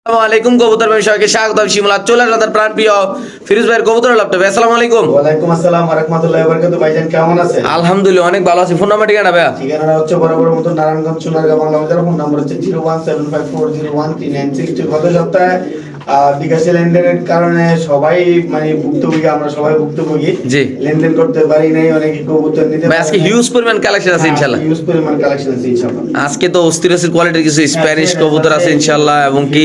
আসসালামু আলাইকুম কবুতর ব্যবসায়ীকে স্বাগতম। শিমুলা চলে আসলাম তার প্রাণ প্রিয় ফিরোজ ভাইয়ের কবুতর ল্যাপটপে। আসসালামু আলাইকুম। ওয়ালাইকুম আসসালাম ওয়া রাহমাতুল্লাহি ওয়া বারাকাতুহু। ভাইজান কেমন আছেন? আলহামদুলিল্লাহ অনেক ভালো আছি। ফোন নাম্বার ঠিকানা ভাইয়া? ঠিকানাটা হচ্ছে বরাবর মতো নারায়ণগঞ্জ সোনারগাঁ বাংলা বাজার। ফোন নাম্বার হচ্ছে 01754013962। গত সপ্তাহে বিকাশে লেনদেনের কারণে সবাই মানে ভুক্তভোগী, আমরা সবাই ভুক্তভোগী। জি। লেনদেন করতে পারি নাই, অনেকে কবুতর নিতে ভাই আজকে হিউজ পরিমাণ কালেকশন আছে ইনশাআল্লাহ। হিউজ পরিমাণ কালেকশন আছে ইনশাআল্লাহ। আজকে তো অস্থির কোয়ালিটির কিছু স্প্যানিশ কবুতর আছে ইনশাআল্লাহ, এবং কি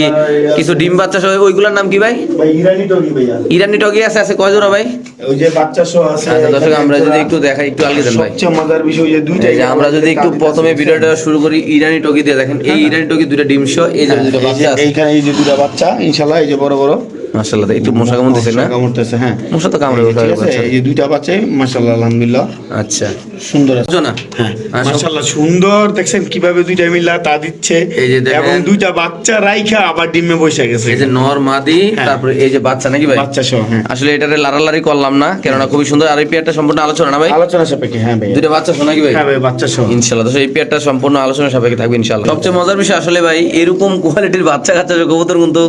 কিছু ডিম বাচ্চা সহ। ওইগুলোর নাম কি ভাই? ভাই ইরানি টগি ভাইয়া। ইরানি টগি আছে কয় জোড়া ভাই? ওই যে বাচ্চা সহ আছে। আচ্ছা দর্শক, আমরা যদি একটু দেখাই, একটু আগে দেন ভাই। সবচেয়ে মজার বিষয় যে দুইটা, এই যে আমরা যদি একটু প্রথমে ভিডিওটা শুরু করি ইরানি টগি দিয়ে, দেখেন এই ইরানি টগি দুইটা ডিম সহ, এই যে দুইটা বাচ্চা আছে। এইখানে এই যে দুটো বাচ্চা ইনশাআল্লাহ, এই যে বড় বড় মাশাআল্লাহ, একটু মশা কামড়তেছে না? কামড়তেছে, হ্যাঁ মশা তো কামড়ে ঠিক আছে। এই যে দুইটা বাচ্চা মাশাআল্লাহ আলহামদুলিল্লাহ আচ্ছা সুন্দর আছে। বুঝছো না? হ্যাঁ আচ্ছা। মাশাআল্লাহ সুন্দর, দেখছেন কিভাবে দুইটা মিলা তা দিচ্ছে, এই যে দেখেন। এবং দুইটা বাচ্চা রাইখা আবার ডিমে বসে গেছে। এই যে নর মাদি, হ্যাঁ। তারপরে এই যে বাচ্চা নাকি ভাই? বাচ্চা সহ, হ্যাঁ আসলে এটারে লাড়ালাড়ি করলাম না, কেননা খুবই সুন্দর। আর এই পেয়ারটা সম্পূর্ণ আলোচনা না ভাই? আলোচনা সাপেক্ষে, হ্যাঁ ভাই। দুইটা বাচ্চা শোনা কি ভাই? হ্যাঁ ভাই বাচ্চা সহ ইনশাআল্লাহ। তো এই পেয়ারটা সম্পূর্ণ আলোচনা সাপেক্ষে থাকবে ইনশাআল্লাহ। সবচেয়ে মজার বিষয় আসলে ভাই, এরকম কোয়ালিটির বাচ্চা কাচ্চা কবুতর কিন্তু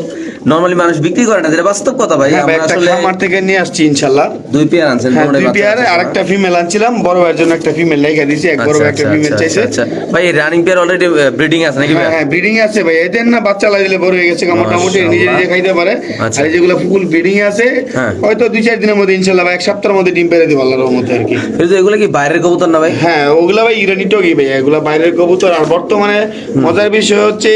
নরমালি মানুষ বিক্রি করে না, যেটা বাস্তব কথা ভাই। হ্যাঁ ভাই, আমরা একটা আসলে খামার থেকে নিয়ে আসছি ইনশাআল্লাহ। দুই পেয়ার আনছেন, হ্যাঁ দুটোই দুই বাচ্চা পেয়ারে কাচ্চা। আরেকটা ফিমেল আনছিলাম, বড় ভাইয়ের জন্য একটা ফিমেল রেখে দিয়েছি, এক বড় ভাই একটা ফিমেল চাইছে। আচ্ছা ভাই, রানিং পেয়ার অলরেডি ব্রিডিং আছে নাকি ভাই? হ্যাঁ ব্রিডিং আছে ভাই, এদের না বাচ্চা লাগিলে বড় হয়ে গেছে, মোটামুটি নিজে নিজে খাইতে পারে। আচ্ছা। আর যেগুলো ফুল ব্রিডিং আছে হ্যাঁ। হয়তো 2-4 দিনের মধ্যে ইনশাআল্লাহ ভাই, এক সপ্তাহের মধ্যে ডিম পেড়ে দিব আল্লাহর রহমতে আর কি। ফিরোজ, এগুলো কি বাইরের কবুতর না ভাই? হ্যাঁ ওগুলা ভাই ইরানি টগি ভাই, এগুলা বাইরের কবুতর। আর বর্তমানে মজার বিষয় হচ্ছে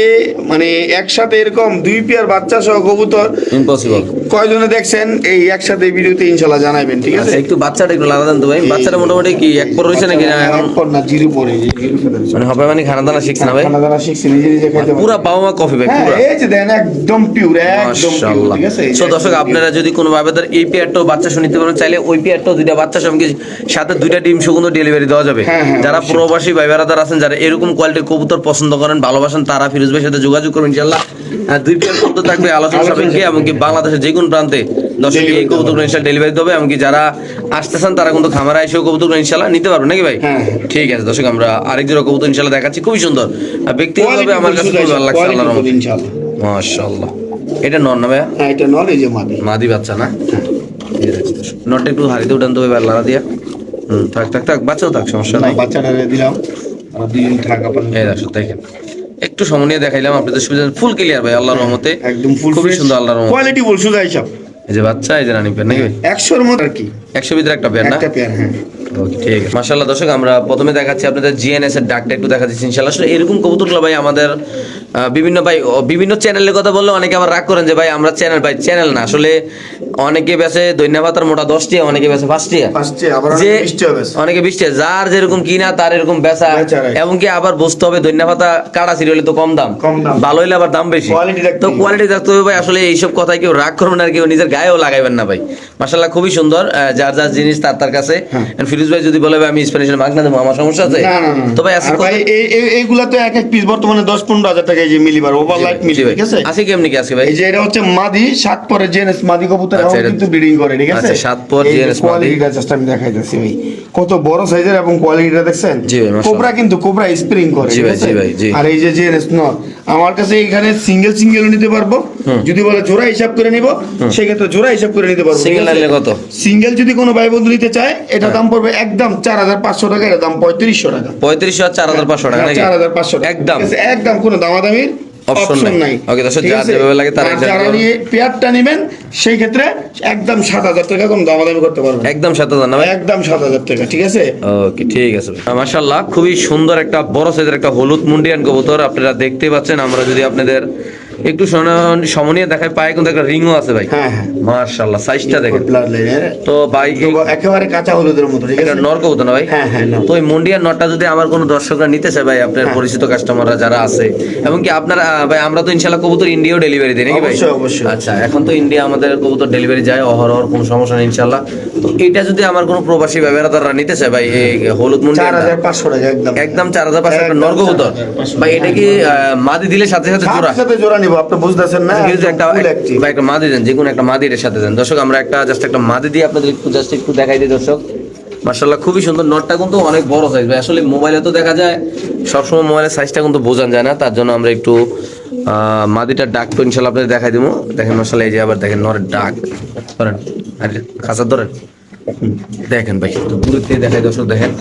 মানে একসাথে এরকম দুই পেয়ার বাচ্চা সহ কবুতর ইম্পসিবল। কয়জনে দেখছেন এই একসাথে ভিডিওতে ইনশাআল্লাহ জানাবেন, ঠিক আছে? আচ্ছা, একটু বাচ্চাটা একটু লাগাই দেন তো ভাই। বাচ্চাটা মোটামুটি কি এক পর রয়েছে নাকি না এখন? পর না, জিরো পরে, জিরো ফেদার। মানে হবে মানে খানা দানা শিখছে না ভাই? খানা দানা শিখছে, নিজে নিজে খাইতে পারে। পুরা বাবা মা কফি ভাই, হ্যাঁ পুরা। এই যে দেন একদম পিওর, একদম পিওর, মাশাআল্লাহ। ঠিক আছে? সো দর্শক, আপনারা যদি কোনো ভাবে তার এই পেয়ারটাও বাচ্চা সহ নিতে পারেন, চাইলে ওই পেয়ারটাও দুইটা বাচ্চা সঙ্গে সাথে দুইটা ডিম সুগন্ধ ডেলিভারি দেওয়া যাবে। হ্যাঁ, হ্যাঁ, যারা অবশ্যই। প্রবাসী ভাই বেড়াদার আছেন, যারা এরকম কোয়ালিটির কবুতর পছন্দ করেন, ভালোবাসেন, তারা ফিরোজ ভাইয়ের সাথে যোগাযোগ করবেন ইনশাআল্লাহ। দুই পেয়ার কবুতর থাকবে আলোচনা সাপেক্ষে, এমনকি বাংলাদেশের যে কোনো প্রান্তে দর্শক এই কবুতর ইনশাআল্লাহ ডেলিভারি দেবে। এমনকি যারা আসতেছেন তারা কিন্তু খামারে এসেও কবুতর ইনশাআল্লাহ নিতে পারবেন নাকি ভাই? হ্যাঁ। ঠিক আছে দর্শক, আমরা আরেক জোড়া কবুতর ইনশাআল্লাহ দেখাচ্ছি, খুবই সুন্দর। আর ব্যক্তিগতভাবে আমার কাছে খুব ভালো লাগছে আল্লাহর রহমতে। ইনশাআল্লাহ। মাশাআল্লাহ। এটা নর না ভাইয়া? হ্যাঁ এটা নর, এই যে মাদি। মাদি বাচ্চা না? ঠিক আছে দর্শক, নটটা একটু হারিতে উঠান তো ভাই, লাড়া দিয়া। থাক থাক থাক, বাচ্চাও থাক, সমস্যা নাই। বাচ্চাটা দিলাম, আর দুই দিন থাকা পারে। এই দর্শক দেখেন, একটু সময় নিয়ে দেখাইলাম আপনাদের সুবিধা। ফুল ক্লিয়ার ভাই আল্লাহর রহমতে, একদম ফুল খুবই সুন্দর আল্লাহর রহমতে। কোয়ালিটি বল সুজা হিসাব। এই যে বাচ্চা, এই যে রানিং পেয়ার নাকি ভাই? 100-র মতো আর কি, 100 ভিতরে একটা পেয়ার না? একটা পেয়ার। হ্যাঁ ওকে ঠিক আছে। মাশাআল্লাহ দর্শক, আমরা প্রথমে দেখাচ্ছি আপনাদের জিএনএস এর ডাকটা একটু দেখা দিচ্ছি ইনশাআল্লাহ। আসলে এরকম কবুতরগুলো ভাই আমাদের বিভিন্ন ভাই বিভিন্ন চ্যানেলের কথা বললে অনেকে আবার রাগ করেন যে ভাই আমরা চ্যানেল, ভাই চ্যানেল না। আসলে অনেকে বেচে ধন্যবাদার মোটা 10 টাকা, অনেকে বেচে 5 টাকা, ফার্স্টে আবার যে 20 টাকা বেচে। অনেকে 20 টাকা, যার যেরকম কিনা তার এরকম বেচা। বেচা, right. এবং কি আবার বুঝতে হবে ধন্যবাদা কাটা সিরিয়ালে তো কম দাম, কম দাম। ভালো হইলে আবার দাম বেশি। Quality রাখতে তো হবে। কোয়ালিটি থাকতে হবে ভাই। আসলে এইসব কথায় কেউ রাগ করবেন না, আর কেউ নিজের গায়েও লাগাইবেন না ভাই। মাশাআল্লাহ খুবই সুন্দর, যার যার জিনিস তার তার কাছে। And ফিরোজ ভাই যদি বলে ভাই আমি স্প্যানিশের মাগ না দেবো, আমার সমস্যা আছে? না না না। তো ভাই আজকে আর ভাই এইগুলা তো এক এক পিস বর্তমানে 10-15 হাজার টাকা এই যে মিলিবার ওভার লাইট মিলি, ঠিক আছে? আছে কেমনি কি আজকে ভাই? এই যে এটা হচ্ছে মাদি, 7 পরে জেনেস মাদি কবুতর, আচ্ছা, এখন এটা- কিন্তু ব্রিডিং করে, ঠিক আছে? আচ্ছা, 7 পর এই যে জেনেস মাদি। কোয়ালিটিটা জাস্ট আমি দেখাইতেছি ভাই, কত বড় সাইজের এবং কোয়ালিটিটা দেখছেন? জি ভাই, মাশাআল্লাহ। কোবরা কিন্তু কোবরা স্প্রিং করে, জি ঠিক ভাই, আছে? জি ভাই, জি। আর এই যে জেনেস নর, আমার কাছে এখানে সিঙ্গেল সিঙ্গেল নিতে পারবো, যদি বলে জোড়া হিসাব করে নিব সেই ক্ষেত্রে জোড়া হিসাব করে নিতে পারবো। সিঙ্গেল নিলে কত? সিঙ্গেল যদি কোনো ভাই বন্ধু নিতে চায়, এটা দাম পড়বে একদম 4500 টাকা, এটা দাম 3500 টাকা। 3500 আর 4500 টাকা নাকি? 4500 টাকা একদম। ঠিক আছে? একদম কোনো দামাদামির Option অপশন নাই। নাই। Okay, দর্শক, ঠিক যার আছে? যেভাবে লাগে তারা আর এটা যারা নিতে নিয়ে পেয়ারটা নেবেন সেই ক্ষেত্রে একদম 7000 টাকা কোনো দামাদামি করতে পারবেন। একদম 7000 না ভাই? একদম 7000 টাকা, ঠিক আছে? ওকে ঠিক আছে ভাই। মাশাআল্লাহ খুবই সুন্দর একটা বড় সাইজের একটা হলুদ মুন্ডিয়ান কবুতর আপনারা দেখতে পাচ্ছেন। আমরা যদি আপনাদের একটু সমনিয়ে দেখাই, পায়ে কিন্তু একটা রিংও আছে ভাই। হ্যাঁ হ্যাঁ, মাশাআল্লাহ সাইজটা দেখেন। ব্লাড লাইনের তো ভাই একেবারে কাঁচা হলুদের মতো, ঠিক এটা আছে? নর কবুতর না ভাই? হ্যাঁ হ্যাঁ নর। তো এই মুন্ডিয়ান নটটা যদি আমার কোনো দর্শকরা নিতে চায় ভাই, আপনার পরিচিত কাস্টমাররা যারা আছে, এবং কি আপনারা ভাই, আমরা তো ইনশাআল্লাহ কবুতর ইন্ডিয়াও ডেলিভারি দিই নাকি ভাই? অবশ্যই অবশ্যই। আচ্ছা, এখন তো ইন্ডিয়া আমাদের কবুতর ডেলিভারি যায় অহরহ, কোনো সমস্যা নেই ইনশাআল্লাহ। তো এটা যদি আমার কোনো প্রবাসী ব্যবহারদাররা নিতে চায় ভাই, এই হলুদ মুন্ডিয়ান 4500 টাকা একদম। একদম 4500 টাকা নর কবুতর ভাই। এটা কি মাদি দিলে সাথে সাথে জোড়া? সাথে জোড়া নিব, আপনি বুঝতেছেন না? কিন্তু একটা Full active। ভাই একটা মাদি দেন, যে কোনো একটা মাদি এর সাথে দেন। দর্শক আমরা একটা জাস্ট একটা মাদি দিয়ে আপনাদের একটু জাস্ট একটু দেখাই দিই দর্শক। মাশাআল্লাহ খুবই সুন্দর। নটটা কিন্তু অনেক বড় সাইজ ভাই, আসলে মোবাইলে তো দেখা যায় সবসময় মোবাইলের সাইজটা কিন্তু বোঝা যায় না, তার জন্য আমরা একটু মাদিটার ডাক তো ইনশাল্লাহ আপনাদের দেখাই দিব। দেখেন মাশাআল্লাহ, এই যে আবার দেখেন নরের ডাক ধরেন, আরে খাঁচা ধরেন, দেখেন ভাই তো দূর থেকে দেখাই দর্শক দেখেন।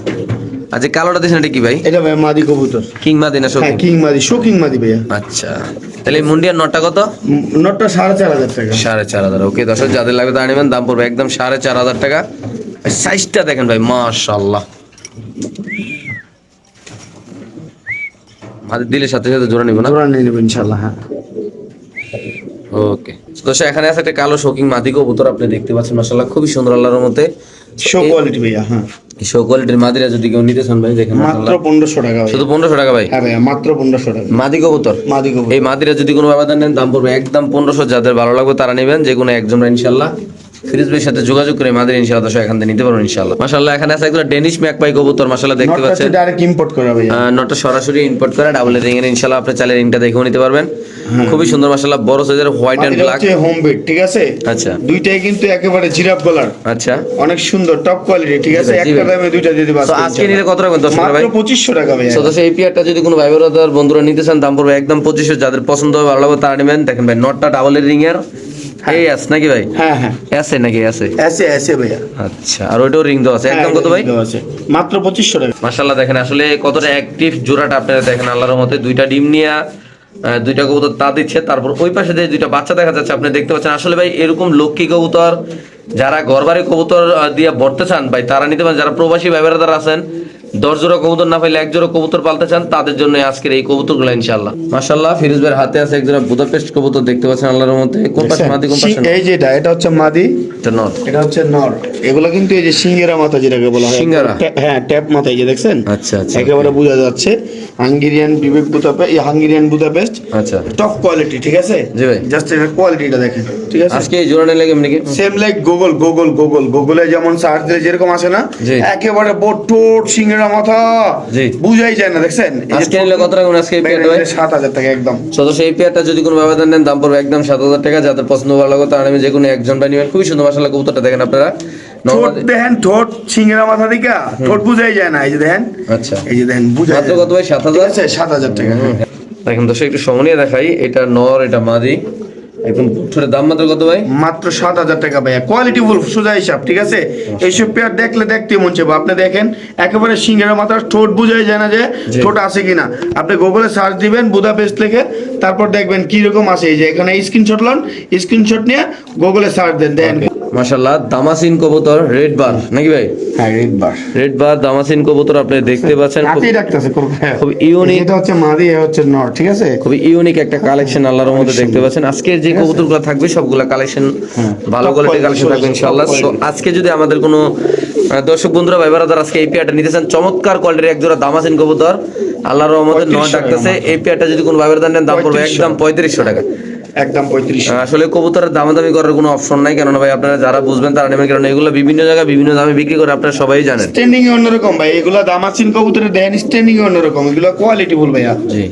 আচ্ছা কালোটা দিয়েছেন এটা কি ভাই? এটা ভাই মাদি কবুতর। কিং মাদি না হ্যাঁ শোকিং? কিং মাদি, শো কিং মাদি ভাইয়া। আচ্ছা তাহলে এই মুন্ডিয়ার নটটা কত? নটটা 4,500 টাকা। 4,500। ওকে দর্শক যাদের লাগবে তারা নেবেন, দাম পড়বে একদম 4,500 টাকা। সাইজটা দেখেন ভাই মাশাআল্লাহ, মাদি দিলে সাথে সাথে জোড়া নিব না? জোড়া নিয়ে নেবেন ইনশাআল্লাহ। হ্যাঁ ওকে দর্শক এখানে আছে একটা কালো শোকিং মাদি কবুতর, আপনি দেখতে পাচ্ছেন মাশাআল্লাহ খুবই সুন্দর আল্লাহর মতে শো কোয়ালিটি ভাইয়া। হ্যাঁ শো কোয়ালিটির মাদিরা যদি কেউ নিতে চান ভাই দেখেন মাত্র মাশাআল্লাহ 1500 টাকা ভাই। শুধু 1500 টাকা ভাই? হ্যাঁ ভাইয়া মাত্র 1500 টাকা মাদি কবুতর। মাদি কবুতর। এই মাদিরা যদি কোনো ব্যবধান নেন দাম পড়বে একদম 1500। যাদের ভালো লাগবে তারা নেবেন, যে কোনো একজন ইনশাআল্লাহ ফিরোজ ভাইয়ের সাথে যোগাযোগ করে মাদিরা ইনশাআল্লাহ দর্শক এখান থেকে নিতে পারবেন ইনশাআল্লাহ। মাশাআল্লাহ এখানে আছে একটা ডেনিশ ম্যাকপাই কবুতর, মাশাআল্লাহ দেখতে নটটা পাচ্ছেন ডাইরেক্ট ইম্পোর্ট করা ভাইয়া। নটটা সরাসরি ইম্পোর্ট করা ডাবল রিং এর, ইনশাআল্লাহ আপনি চাইলে রিংটা দেখেও নিতে পারবেন। খুবই সুন্দর মাশাআল্লাহ, বড় সাইজের হোয়াইট এন্ড এটা ব্ল্যাক। হচ্ছে হোম বিট, ঠিক আছে? আচ্ছা দুইটাই কিন্তু একেবারে জিরাফ গলার, আচ্ছা অনেক সুন্দর টপ কোয়ালিটি, ঠিক আছে? জি ভাই, জি একটা ভাই। দামে দুইটা দিতে পারবেন। তো আজকে নিলে কত রাখবেন দর্শক ভাই? মাত্র 2500 টাকা ভাইয়া। তো দর্শক এই পেয়ারটা যদি কোনো ভাই ব্রাদার বন্ধুরা নিতে চান দাম পড়বে একদম 2500। যাদের পছন্দ হবে ভালো লাগবে তারা নেবেন। দেখেন ভাই নটটা ডাবল রিং এর, এই আছে নাকি ভাই? হ্যাঁ হ্যাঁ আছে নাকি? আছে এসে ভাইয়া। আচ্ছা, আর ওইটাও রিং দেওয়া আছে, একদম কত ভাই? আছে মাত্র 2500 টাকা। মাশাআল্লাহ দেখেন আসলে কতটা অ্যাক্টিভ জোড়াটা আপনারা দেখেন আল্লাহর মতে। দুইটা ডিম নিয়ে দুইটা কবুতর তা দিচ্ছে, তারপর ওই পাশে যে দুইটা বাচ্চা দেখা যাচ্ছে আপনি দেখতে পাচ্ছেন। আসলে ভাই এরকম লক্ষ্মী কবুতর যারা ঘরবাড়ি কবুতর দিয়ে ভরতে চান ভাই তারা নিতে পারেন। যারা প্রবাসী ভাই বেড়াদার আছেন 10 জোড়া কবুতর না পাইলে 1 জোড়া কবুতর পালতে চান তাদের জন্য আজকের এই কবুতরগুলো ইনশাআল্লাহ। মাশাআল্লাহ ফিরোজ ভাইয়ের হাতে আছে এক জোড়া বুদাপেস্ট কবুতর দেখতে পাচ্ছেন আল্লাহর মতে। কোন পাশে মাদি কোন পাশে? এই যেটা, এটা হচ্ছে মাদি, এটা নর, এটা হচ্ছে নর। এগুলো কিন্তু এই যে সিঙ্গেরা মাথা যেটাকে বলা হয়, সিঙ্গারা? হ্যাঁ ট্যাপ মাথা, এই যে দেখছেন আচ্ছা আচ্ছা একেবারে বোঝা যাচ্ছে। হাঙ্গেরিয়ান বিবেক বুদাপেস্ট, এই হাঙ্গেরিয়ান বুদাপেস্ট আচ্ছা টপ কোয়ালিটি, ঠিক আছে? জি ভাই। জাস্ট এর কোয়ালিটিটা দেখেন, ঠিক আছে? আজকে এই জোড়া নিলে কেমন কি? সেম লাইক গুগলে যেমন সার্চ দিলে যেরকম আসে না, জি। একেবারে বোটোট সিঙ্গেরা মাথা, জি। বুঝাই যায় না, দেখছেন? এই যে আজকে নিলে কত রাখবেন আজকে এই পেয়ারটা ভাই? 7000 টাকা একদম। সদস্য এই পেয়ারটা যদি কোনো ব্যবধান নেন দাম পড়বে একদম 7000 টাকা। যাদের পছন্দ ভালো লাগে তারা নেবেন, যে কোনো একজন ভাই নেবেন। খুবই সুন্দর মাশাআল্লাহ কবুতরটা দেখেন আপনারা। ঠোঁট দেখেন, ঠোঁট সিঙ্গেরা মাথা দিকা ঠোঁট বুঝাই যায় না, এই যে দেখেন, আচ্ছা এই যে দেখেন বুঝাই মাত্র যায়। কত ভাই? 7000? 7000 টাকা। দেখেন দর্শক একটু সমনিয়ে দেখাই, এটা নর এটা মাদি, একদম ঠোঁটের দাম মাত্র কত ভাই? মাত্র 7000 টাকা ভাইয়া। কোয়ালিটি ফুল সোজা হিসাব, ঠিক আছে? এইসব পেয়ার দেখলে দেখতে মন চাইবে। আপনি দেখেন একেবারে সিঙ্গেরা মাথার ঠোঁট বুঝাই যায় না যে জি। ঠোঁট আছে কিনা। আপনি গুগলে সার্চ দিবেন বুদাপেস্ট লিখে, তারপর দেখবেন কি রকম আছে। এই যে এখানে স্ক্রিনশট লন, স্ক্রিনশট নিয়ে গুগলে সার্চ দেন। মাশাআল্লাহ দামাসিন কবুতর রেড বার নাকি ভাই? হ্যাঁ রেড বার, রেড বার দামাসিন কবুতর আপনি দেখতে পাচ্ছেন। হাতেই রাখতেছে খুব ইউনিক, এটা হচ্ছে মাদি, এটা হচ্ছে নর, ঠিক আছে? খুবই ইউনিক একটা কালেকশন আল্লাহর মধ্যে দেখতে পাচ্ছেন। আজকের যে কবুতরগুলো থাকবে সবগুলা কালেকশন ভালো কোয়ালিটির কালেকশন থাকবে ইনশাআল্লাহ। সো আজকে যদি আমাদের কোনো দর্শক বন্ধুরা ভাই ব্রাদার আজকে এই পেয়ারটা নিতে চান, চমৎকার কোয়ালিটির এক জোড়া দামাসিন কবুতর আল্লাহর রহমতে নর ডাকতেছে। এই পেয়ারটা যদি কোনো ভাই ব্রাদার নেন দাম পড়বে একদম 3500 টাকা। একদম 3500। আসলে কবুতরের দামাদামি করার কোনো অপশন নাই, কেননা ভাই আপনারা যারা বুঝবেন তারা নেবেন, কারণ এগুলো বিভিন্ন জায়গায় বিভিন্ন দামে বিক্রি করে আপনারা সবাই জানেন। স্ট্যান্ডিং এ অন্যরকম ভাই, এগুলা দামাসিন কবুতরের দেন স্ট্যান্ডিং এ অন্যরকম, এগুলো কোয়ালিটি ফুল ভাইয়া। জি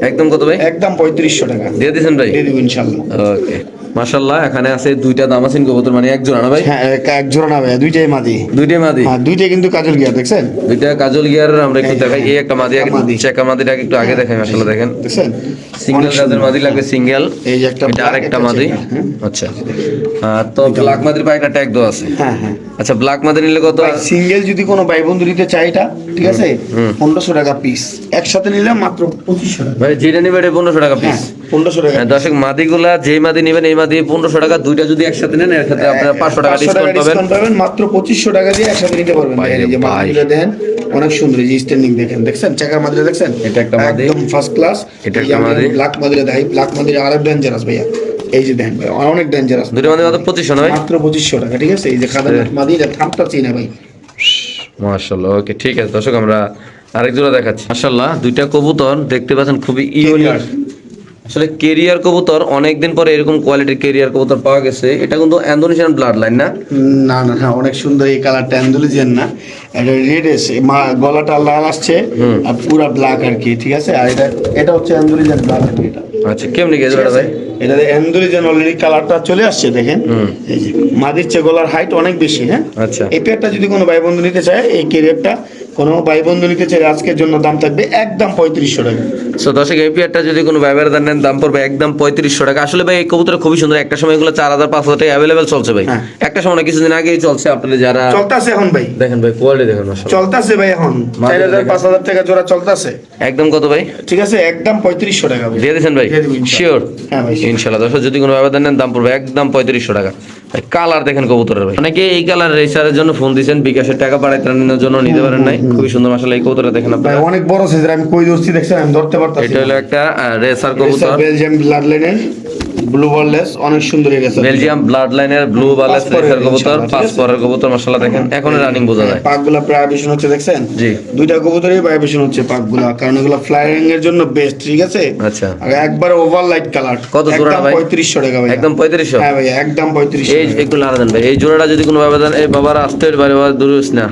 একদম কত ভাই? একদম 3500 টাকা দিয়ে দিয়েছেন ভাই? দিয়ে দিব ইনশাআল্লাহ। ওকে মাশাআল্লাহ এখানে আছে দুইটা দামাসিন কবুতর, মানে এক জোড়া না ভাই? হ্যাঁ এক জোড়া না ভাইয়া, দুইটাই মাদি। দুইটাই মাদি? হ্যাঁ দুইটাই কিন্তু কাজল গিয়া, দেখছেন? দুইটা কাজল গিয়ার আমরা একটু দেখাই। এই একটা মাদি, মাদি। চেকা মাদিটাকে একটু আগে দেখাই। মাশাআল্লাহ দেখেন দেখছেন সিঙ্গেল যাদের মাদি লাগবে সিঙ্গেল, এই যে একটা এটা black, আরেকটা একটা মাদি। checker, হ্যাঁ। আচ্ছা তো ব্ল্যাক মাদির পায়ে একটা ট্যাগ দেওয়া আছে। হ্যাঁ হ্যাঁ আচ্ছা ব্ল্যাক মাদি নিলে কত? সিঙ্গেল যদি কোনো ভাই বন্ধু নিতে চাই এটা, ঠিক আছে? 1500 টাকা পিস। একসাথে নিলে মাত্র 2500 টাকা ভাই যেটা নিবে এটা 1500 টাকা পিস। 1500 টাকা। দর্শক মাদিগুলা যে মাদি নেবেন এই মাদি 1500 টাকা, দুইটা যদি একসাথে নেন এর ক্ষেত্রে আপনারা 500 টাকা 500 টাকা ডিসকাউন্ট পাবেন। ডিসকাউন্ট পাবেন, মাত্র 2500 টাকা দিয়ে একসাথে নিতে পারবেন। ভাই, দেখেন এই যে ভাই। মাদিগুলো দেখেন অনেক সুন্দর, এই যে স্ট্যান্ডিং দেখেন, দেখছেন চেকার মাদিটা দেখছেন? এটা একটা মাদি। একদম ফার্স্ট ক্লাস। এটা একটা মাদি। ব্ল্যাক মাদিটা দেখাই, ব্ল্যাক মাদিটা আরেক ডেঞ্জারাস ভাইয়া। এই যে দেখেন ভাই অনেক ডেঞ্জারাস। দুটো মাদি মাত্র 2500 নয়? মাত্র 2500 টাকা, ঠিক আছে? এই যে খাদা মাদি, এটা থামটা চিনা ভাই। মাশাআল্লাহ ওকে ঠিক আছে দর্শক আমরা আরেক জোড়া দেখাচ্ছি। মাশাআল্লাহ দুইটা কবুতর দেখতে পাচ্ছেন খুবই ইউনিক। আসলে কেরিয়ার কবুতর অনেকদিন পরে এরকম কোয়ালিটির কেরিয়ার কবুতর পাওয়া গেছে। এটা কিন্তু ইন্দোনেশিয়ান ব্লাড লাইন না? না না হ্যাঁ, অনেক সুন্দর এই কালারটা অ্যান্ডালুজিয়ান না, এটা রেড এসে গলাটা লাল আসছে আর পুরা ব্ল্যাক আর কি, ঠিক আছে। আর এটা হচ্ছে অ্যান্ডালুজিয়ান ব্ল্যাক আর কি এটা। আচ্ছা কেমনি গেছে ওটা ভাই? এটা অ্যান্ডালুজিয়ান অলরেডি কালারটা চলে আসছে দেখেন, এই যে মাদির চেয়ে গলার হাইট অনেক বেশি। হ্যাঁ আচ্ছা এই পেয়ারটা যদি কোনো ভাই বন্ধু নিতে চায়, এই কেরিয়ারটা কোনো ভাই বন্ধু নিতে চায়, আজকের জন্য দাম থাকবে একদম 3500 টাকা। সো দর্শক এই পেয়ারটা যদি কোনো ব্যবহার নেন দাম পড়বে একদম 3500 টাকা। আসলে ভাই এই কবুতর খুবই সুন্দর, একটা সময় এগুলো 4000 5000 টাকা অ্যাভেলেবেল চলছে ভাই। হ্যাঁ। একটা সময় না, কিছুদিন আগেই চলছে। আপনাদের যারা চলতেছে এখন ভাই, দেখেন ভাই কোয়ালিটি দেখেন মাশাআল্লাহ, চলতেছে ভাই এখন 4000 5000 টাকা জোড়া চলতেছে। একদম কত ভাই? ঠিক আছে একদম 3500 টাকা ভাই। দিয়ে দিয়েছেন ভাই? দিয়ে দিব ইনশাআল্লাহ। শিওর? হ্যাঁ ভাই sure। ইনশাআল্লাহ। দর্শক যদি কোনো ব্যবধান নেন দাম পড়বে একদম 3500 টাকা। ভাই কালার দেখেন কবুতরের ভাই, অনেকে এই কালার রেসারের জন্য ফোন দিয়েছেন, বিকাশের টাকা পাঠানোর জন্য নিতে পারেন নাই। খুবই সুন্দর মাশাআল্লাহ এই কবুতরটা দেখেন ভাই আপনারা। অনেক বড় সাইজের, আমি কই দোস্তি দেখছেন, আমি ধরতে পারতাছি এটা হলো একটা রেসার কবুতর, বেলজিয়াম ব্লাড লাইনের ব্লু বললেস, অনেক সুন্দর হয়ে গেছে। বেলজিয়াম ব্লাড লাইনের ব্লু বালেস রেসার কবুতর, পাঁচ পরের কবুতর মাশাআল্লাহ দেখেন এখন রানিং বোঝা যায়। পাকগুলা প্রাইভেশন হচ্ছে দেখছেন, জি দুইটা কবুতরই প্রাইভেশন হচ্ছে পাকগুলা, কারণ এগুলো ফ্লাইং এর জন্য বেস্ট, ঠিক আছে। আচ্ছা আর একবার ওভার লাইট কালার। কত জোড়া ভাই? 3500 টাকা ভাই। একদম 3500? হ্যাঁ ভাই একদম 3500 এই একটু লাড়া দেন ভাই, এই জোড়াটা যদি কোনো ব্যবধান, এই বাবার আসতে বারে বারে দূরস না,